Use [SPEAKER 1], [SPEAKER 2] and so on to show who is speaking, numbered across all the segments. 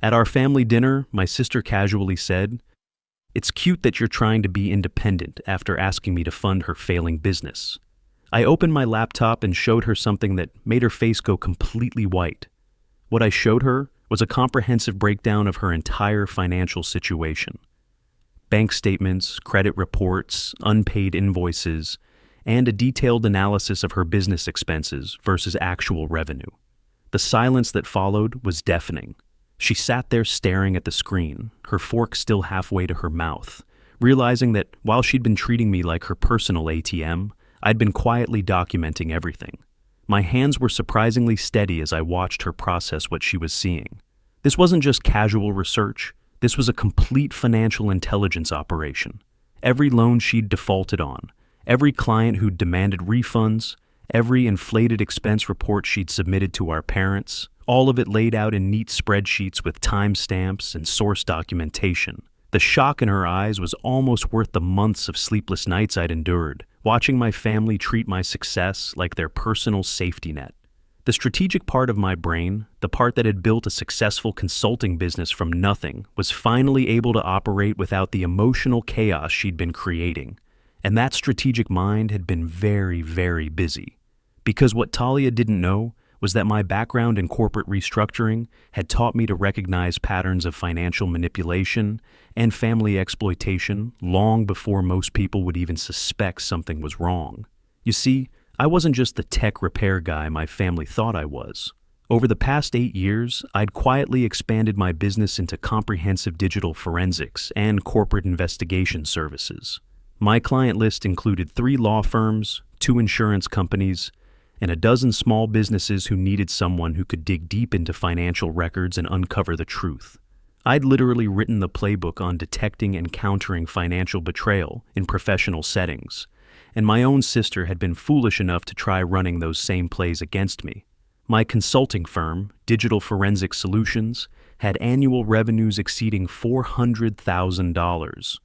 [SPEAKER 1] At our family dinner, my sister casually said, "It's cute that you're trying to be independent," after asking me to fund her failing business. I opened my laptop and showed her something that made her face go completely white. What I showed her was a comprehensive breakdown of her entire financial situation. Bank statements, credit reports, unpaid invoices, and a detailed analysis of her business expenses versus actual revenue. The silence that followed was deafening. She sat there staring at the screen, her fork still halfway to her mouth, realizing that while she'd been treating me like her personal ATM, I'd been quietly documenting everything. My hands were surprisingly steady as I watched her process what she was seeing. This wasn't just casual research. This was a complete financial intelligence operation. Every loan she'd defaulted on, every client who'd demanded refunds, every inflated expense report she'd submitted to our parents, all of it laid out in neat spreadsheets with timestamps and source documentation. The shock in her eyes was almost worth the months of sleepless nights I'd endured, watching my family treat my success like their personal safety net. The strategic part of my brain, the part that had built a successful consulting business from nothing, was finally able to operate without the emotional chaos she'd been creating. And that strategic mind had been very, very busy. Because what Talia didn't know was that my background in corporate restructuring had taught me to recognize patterns of financial manipulation and family exploitation long before most people would even suspect something was wrong. You see, I wasn't just the tech repair guy my family thought I was. Over the past 8 years, I'd quietly expanded my business into comprehensive digital forensics and corporate investigation services. My client list included 3 law firms, 2 insurance companies, and a dozen small businesses who needed someone who could dig deep into financial records and uncover the truth. I'd literally written the playbook on detecting and countering financial betrayal in professional settings, and my own sister had been foolish enough to try running those same plays against me. My consulting firm, Digital Forensic Solutions, had annual revenues exceeding $400,000,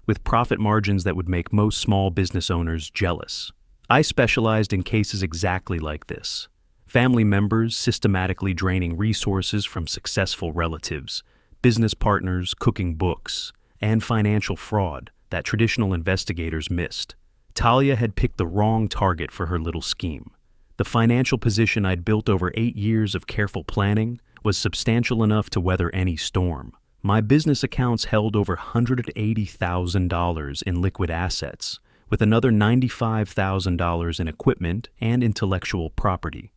[SPEAKER 1] with profit margins that would make most small business owners jealous. I specialized in cases exactly like this. Family members systematically draining resources from successful relatives, business partners cooking books, and financial fraud that traditional investigators missed. Talia had picked the wrong target for her little scheme. The financial position I'd built over 8 years of careful planning was substantial enough to weather any storm. My business accounts held over $180,000 in liquid assets, with another $95,000 in equipment and intellectual property.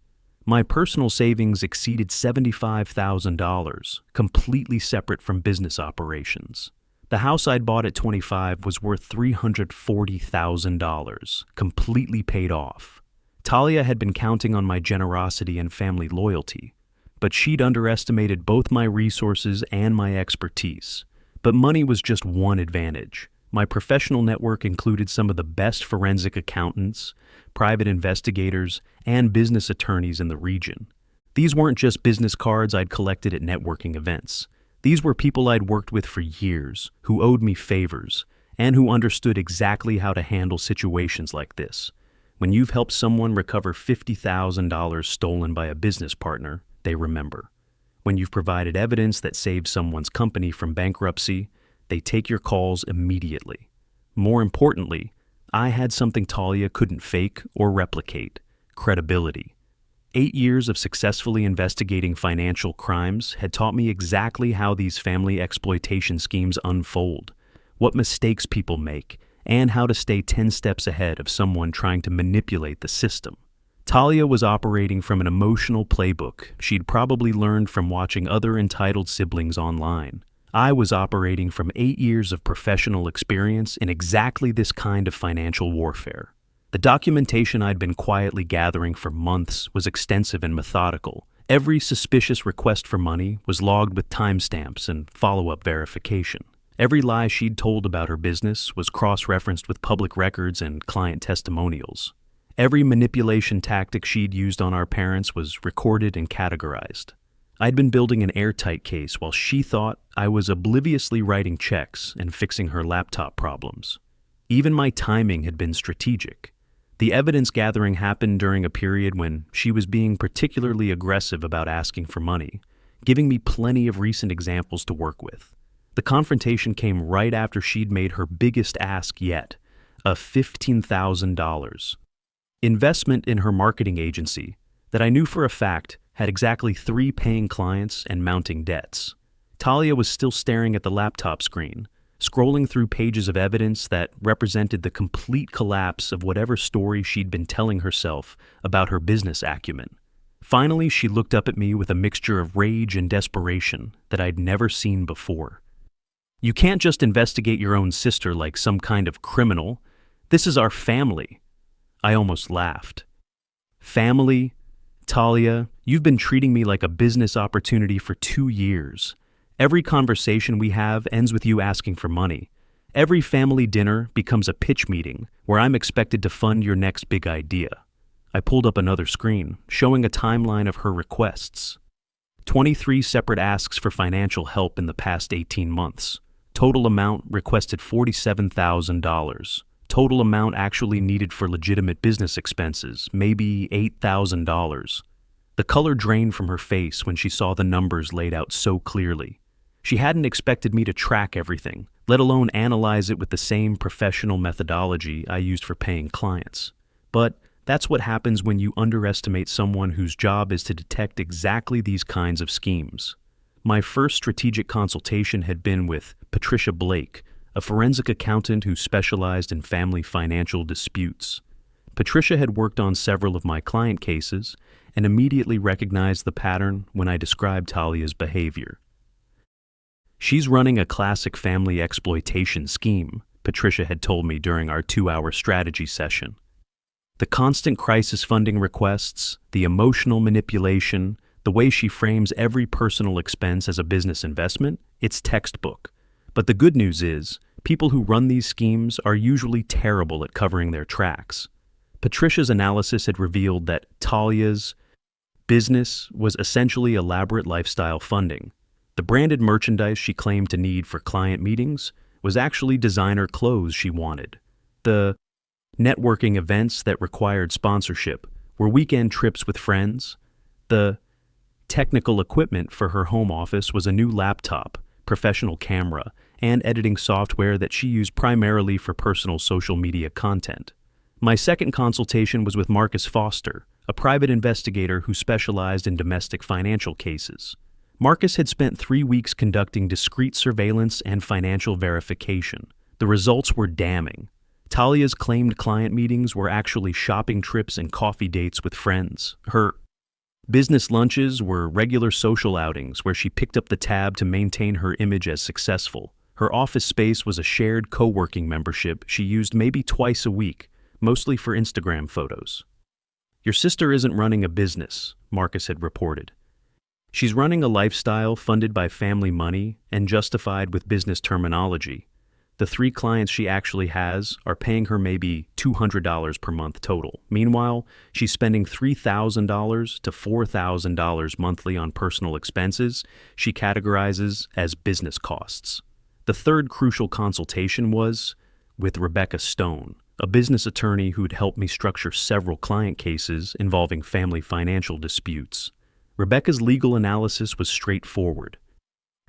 [SPEAKER 1] My personal savings exceeded $75,000, completely separate from business operations. The house I'd bought at 25 was worth $340,000, completely paid off. Talia had been counting on my generosity and family loyalty, but she'd underestimated both my resources and my expertise. But money was just one advantage. My professional network included some of the best forensic accountants, private investigators, and business attorneys in the region. These weren't just business cards I'd collected at networking events. These were people I'd worked with for years, who owed me favors, and who understood exactly how to handle situations like this. When you've helped someone recover $50,000 stolen by a business partner, they remember. When you've provided evidence that saved someone's company from bankruptcy, they take your calls immediately. More importantly, I had something Talia couldn't fake or replicate: credibility. 8 years of successfully investigating financial crimes had taught me exactly how these family exploitation schemes unfold, what mistakes people make, and how to stay 10 steps ahead of someone trying to manipulate the system. Talia was operating from an emotional playbook she'd probably learned from watching other entitled siblings online. I was operating from 8 years of professional experience in exactly this kind of financial warfare. The documentation I'd been quietly gathering for months was extensive and methodical. Every suspicious request for money was logged with timestamps and follow-up verification. Every lie she'd told about her business was cross-referenced with public records and client testimonials. Every manipulation tactic she'd used on our parents was recorded and categorized. I'd been building an airtight case while she thought I was obliviously writing checks and fixing her laptop problems. Even my timing had been strategic. The evidence gathering happened during a period when she was being particularly aggressive about asking for money, giving me plenty of recent examples to work with. The confrontation came right after she'd made her biggest ask yet, a $15,000 investment in her marketing agency that I knew for a fact had exactly 3 paying clients and mounting debts. Talia was still staring at the laptop screen, scrolling through pages of evidence that represented the complete collapse of whatever story she'd been telling herself about her business acumen. Finally, she looked up at me with a mixture of rage and desperation that I'd never seen before. "You can't just investigate your own sister like some kind of criminal. This is our family." I almost laughed. "Family? Talia, you've been treating me like a business opportunity for 2 years. Every conversation we have ends with you asking for money. Every family dinner becomes a pitch meeting where I'm expected to fund your next big idea." I pulled up another screen, showing a timeline of her requests. 23 separate asks for financial help in the past 18 months. Total amount requested $47,000. Total amount actually needed for legitimate business expenses, maybe $8,000. The color drained from her face when she saw the numbers laid out so clearly. She hadn't expected me to track everything, let alone analyze it with the same professional methodology I used for paying clients. But that's what happens when you underestimate someone whose job is to detect exactly these kinds of schemes. My first strategic consultation had been with Patricia Blake, a forensic accountant who specialized in family financial disputes. Patricia had worked on several of my client cases and immediately recognized the pattern when I described Talia's behavior. "She's running a classic family exploitation scheme," Patricia had told me during our 2-hour strategy session. "The constant crisis funding requests, the emotional manipulation, the way she frames every personal expense as a business investment, it's textbook. But the good news is, people who run these schemes are usually terrible at covering their tracks." Patricia's analysis had revealed that Talia's business was essentially elaborate lifestyle funding. The branded merchandise she claimed to need for client meetings was actually designer clothes she wanted. The networking events that required sponsorship were weekend trips with friends. The technical equipment for her home office was a new laptop, professional camera, and editing software that she used primarily for personal social media content. My second consultation was with Marcus Foster, a private investigator who specialized in domestic financial cases. Marcus had spent 3 weeks conducting discreet surveillance and financial verification. The results were damning. Talia's claimed client meetings were actually shopping trips and coffee dates with friends. Her business lunches were regular social outings where she picked up the tab to maintain her image as successful. Her office space was a shared co-working membership she used maybe twice a week, mostly for Instagram photos. "Your sister isn't running a business," Marcus had reported. "She's running a lifestyle funded by family money and justified with business terminology. The 3 clients she actually has are paying her maybe $200 per month total. Meanwhile, she's spending $3,000 to $4,000 monthly on personal expenses she categorizes as business costs." The third crucial consultation was with Rebecca Stone, a business attorney who'd helped me structure several client cases involving family financial disputes. Rebecca's legal analysis was straightforward.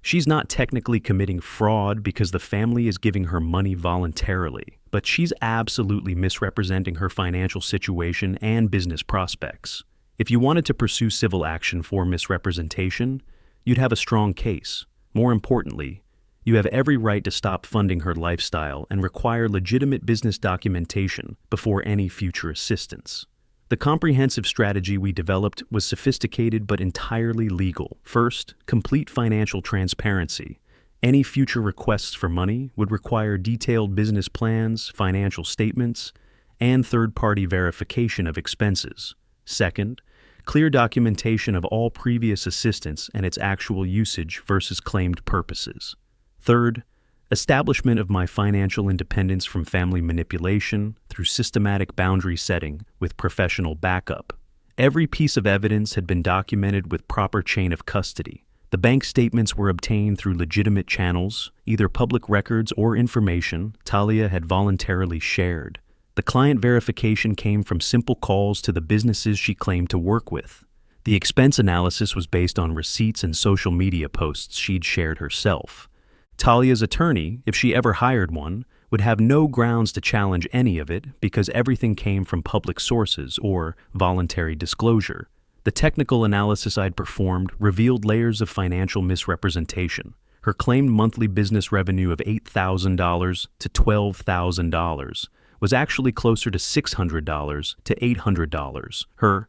[SPEAKER 1] She's not technically committing fraud because the family is giving her money voluntarily, but she's absolutely misrepresenting her financial situation and business prospects. If you wanted to pursue civil action for misrepresentation, you'd have a strong case. More importantly, you have every right to stop funding her lifestyle and require legitimate business documentation before any future assistance. The comprehensive strategy we developed was sophisticated but entirely legal. First, complete financial transparency. Any future requests for money would require detailed business plans, financial statements, and third-party verification of expenses. Second, clear documentation of all previous assistance and its actual usage versus claimed purposes. Third, establishment of my financial independence from family manipulation through systematic boundary setting with professional backup. Every piece of evidence had been documented with proper chain of custody. The bank statements were obtained through legitimate channels, either public records or information Talia had voluntarily shared. The client verification came from simple calls to the businesses she claimed to work with. The expense analysis was based on receipts and social media posts she'd shared herself. Talia's attorney, if she ever hired one, would have no grounds to challenge any of it because everything came from public sources or voluntary disclosure. The technical analysis I'd performed revealed layers of financial misrepresentation. Her claimed monthly business revenue of $8,000 to $12,000 was actually closer to $600 to $800. Her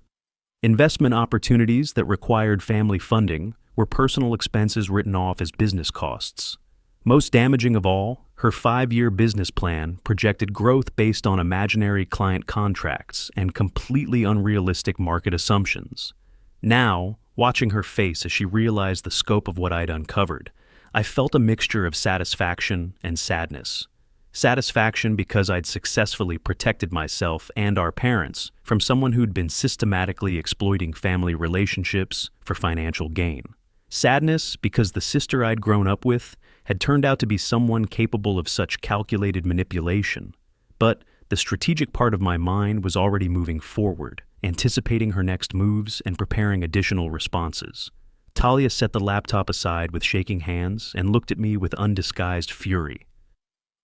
[SPEAKER 1] investment opportunities that required family funding were personal expenses written off as business costs. Most damaging of all, her 5-year business plan projected growth based on imaginary client contracts and completely unrealistic market assumptions. Now, watching her face as she realized the scope of what I'd uncovered, I felt a mixture of satisfaction and sadness. Satisfaction because I'd successfully protected myself and our parents from someone who'd been systematically exploiting family relationships for financial gain. Sadness because the sister I'd grown up with had turned out to be someone capable of such calculated manipulation. But the strategic part of my mind was already moving forward, anticipating her next moves and preparing additional responses. Talia set the laptop aside with shaking hands and looked at me with undisguised fury.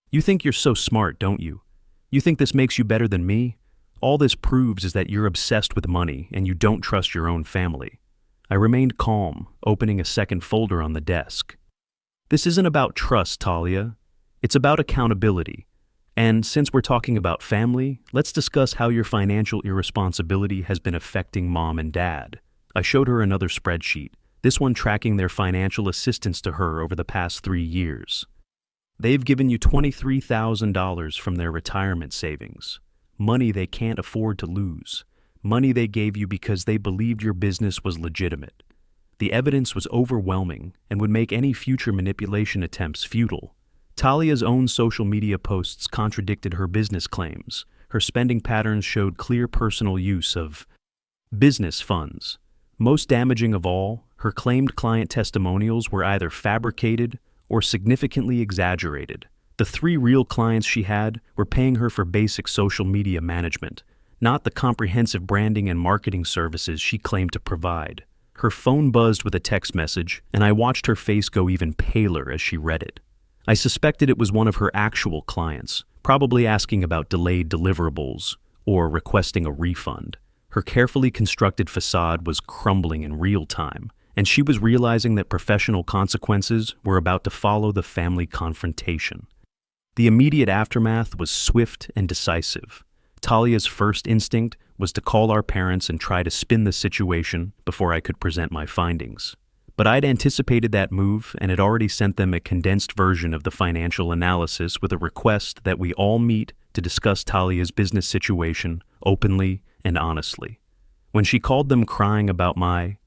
[SPEAKER 1] "You think you're so smart, don't you? You think this makes you better than me? All this proves is that you're obsessed with money and you don't trust your own family." I remained calm, opening a second folder on the desk. "This isn't about trust, Talia. It's about accountability. And since we're talking about family, let's discuss how your financial irresponsibility has been affecting Mom and Dad." I showed her another spreadsheet, this one tracking their financial assistance to her over the past 3 years. "They've given you $23,000 from their retirement savings, money they can't afford to lose. Money they gave you because they believed your business was legitimate. The evidence was overwhelming and would make any future manipulation attempts futile. Talia's own social media posts contradicted her business claims. Her spending patterns showed clear personal use of business funds. Most damaging of all, her claimed client testimonials were either fabricated or significantly exaggerated. The 3 real clients she had were paying her for basic social media management, not the comprehensive branding and marketing services she claimed to provide. Her phone buzzed with a text message, and I watched her face go even paler as she read it. I suspected it was one of her actual clients, probably asking about delayed deliverables or requesting a refund. Her carefully constructed facade was crumbling in real time, and she was realizing that professional consequences were about to follow the family confrontation. The immediate aftermath was swift and decisive. Talia's first instinct was to call our parents and try to spin the situation before I could present my findings. But I'd anticipated that move and had already sent them a condensed version of the financial analysis with a request that we all meet to discuss Talia's business situation openly and honestly. When she called them crying about my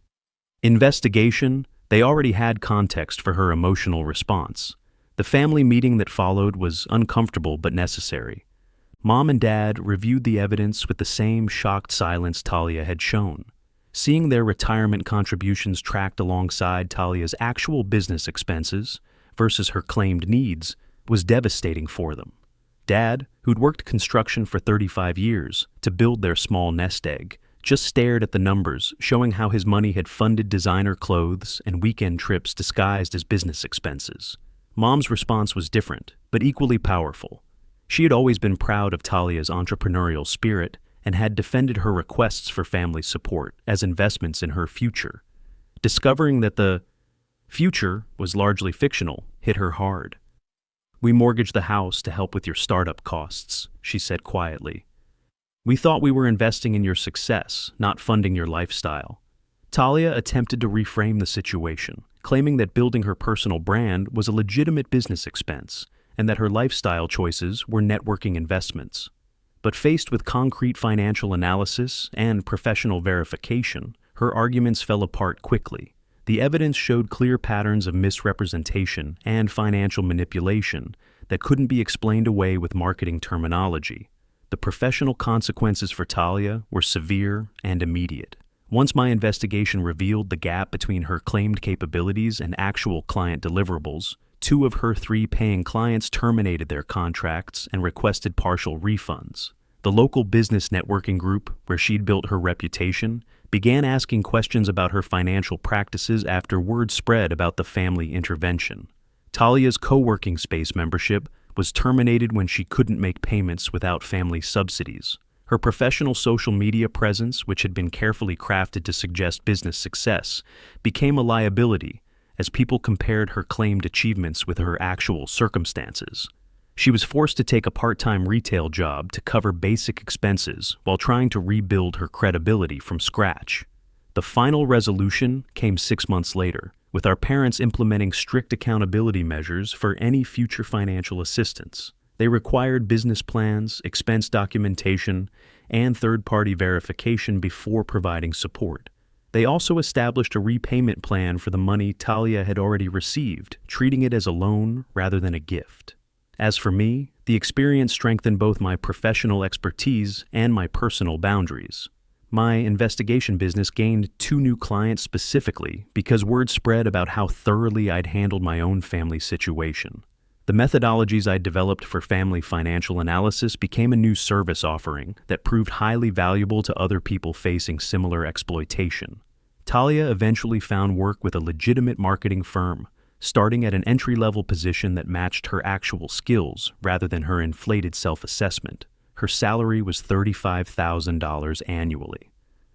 [SPEAKER 1] investigation, they already had context for her emotional response. The family meeting that followed was uncomfortable but necessary. Mom and Dad reviewed the evidence with the same shocked silence Talia had shown. Seeing their retirement contributions tracked alongside Talia's actual business expenses versus her claimed needs was devastating for them. Dad, who'd worked construction for 35 years to build their small nest egg, just stared at the numbers, showing how his money had funded designer clothes and weekend trips disguised as business expenses. Mom's response was different, but equally powerful. She had always been proud of Talia's entrepreneurial spirit and had defended her requests for family support as investments in her future. Discovering that the future was largely fictional hit her hard. "We mortgaged the house to help with your startup costs," she said quietly. "We thought we were investing in your success, not funding your lifestyle." Talia attempted to reframe the situation, claiming that building her personal brand was a legitimate business expense and that her lifestyle choices were networking investments. But faced with concrete financial analysis and professional verification, her arguments fell apart quickly. The evidence showed clear patterns of misrepresentation and financial manipulation that couldn't be explained away with marketing terminology. The professional consequences for Talia were severe and immediate. Once my investigation revealed the gap between her claimed capabilities and actual client deliverables, 2 of her 3 paying clients terminated their contracts and requested partial refunds. The local business networking group, where she'd built her reputation, began asking questions about her financial practices after word spread about the family intervention. Talia's co-working space membership was terminated when she couldn't make payments without family subsidies. Her professional social media presence, which had been carefully crafted to suggest business success, became a liability as people compared her claimed achievements with her actual circumstances. She was forced to take a part-time retail job to cover basic expenses while trying to rebuild her credibility from scratch. The final resolution came 6 months later, with our parents implementing strict accountability measures for any future financial assistance. They required business plans, expense documentation, and third-party verification before providing support. They also established a repayment plan for the money Talia had already received, treating it as a loan rather than a gift. As for me, the experience strengthened both my professional expertise and my personal boundaries. My investigation business gained 2 new clients specifically because word spread about how thoroughly I'd handled my own family situation. The methodologies I'd developed for family financial analysis became a new service offering that proved highly valuable to other people facing similar exploitation. Talia eventually found work with a legitimate marketing firm, starting at an entry-level position that matched her actual skills rather than her inflated self-assessment. Her salary was $35,000 annually,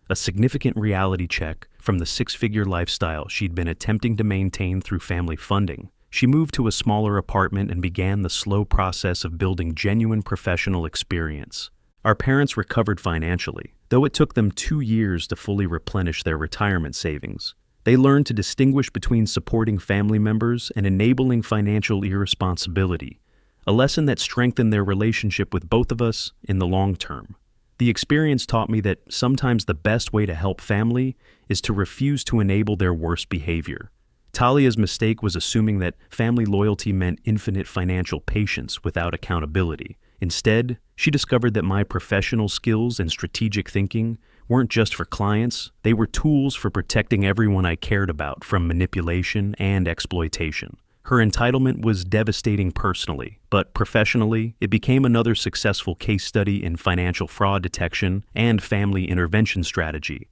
[SPEAKER 1] a significant reality check from the 6-figure lifestyle she'd been attempting to maintain through family funding. She moved to a smaller apartment and began the slow process of building genuine professional experience. Our parents recovered financially, though it took them 2 years to fully replenish their retirement savings. They learned to distinguish between supporting family members and enabling financial irresponsibility, a lesson that strengthened their relationship with both of us in the long term. The experience taught me that sometimes the best way to help family is to refuse to enable their worst behavior. Talia's mistake was assuming that family loyalty meant infinite financial patience without accountability. Instead, she discovered that my professional skills and strategic thinking weren't just for clients, they were tools for protecting everyone I cared about from manipulation and exploitation. Her entitlement was devastating personally, but professionally, it became another successful case study in financial fraud detection and family intervention strategy.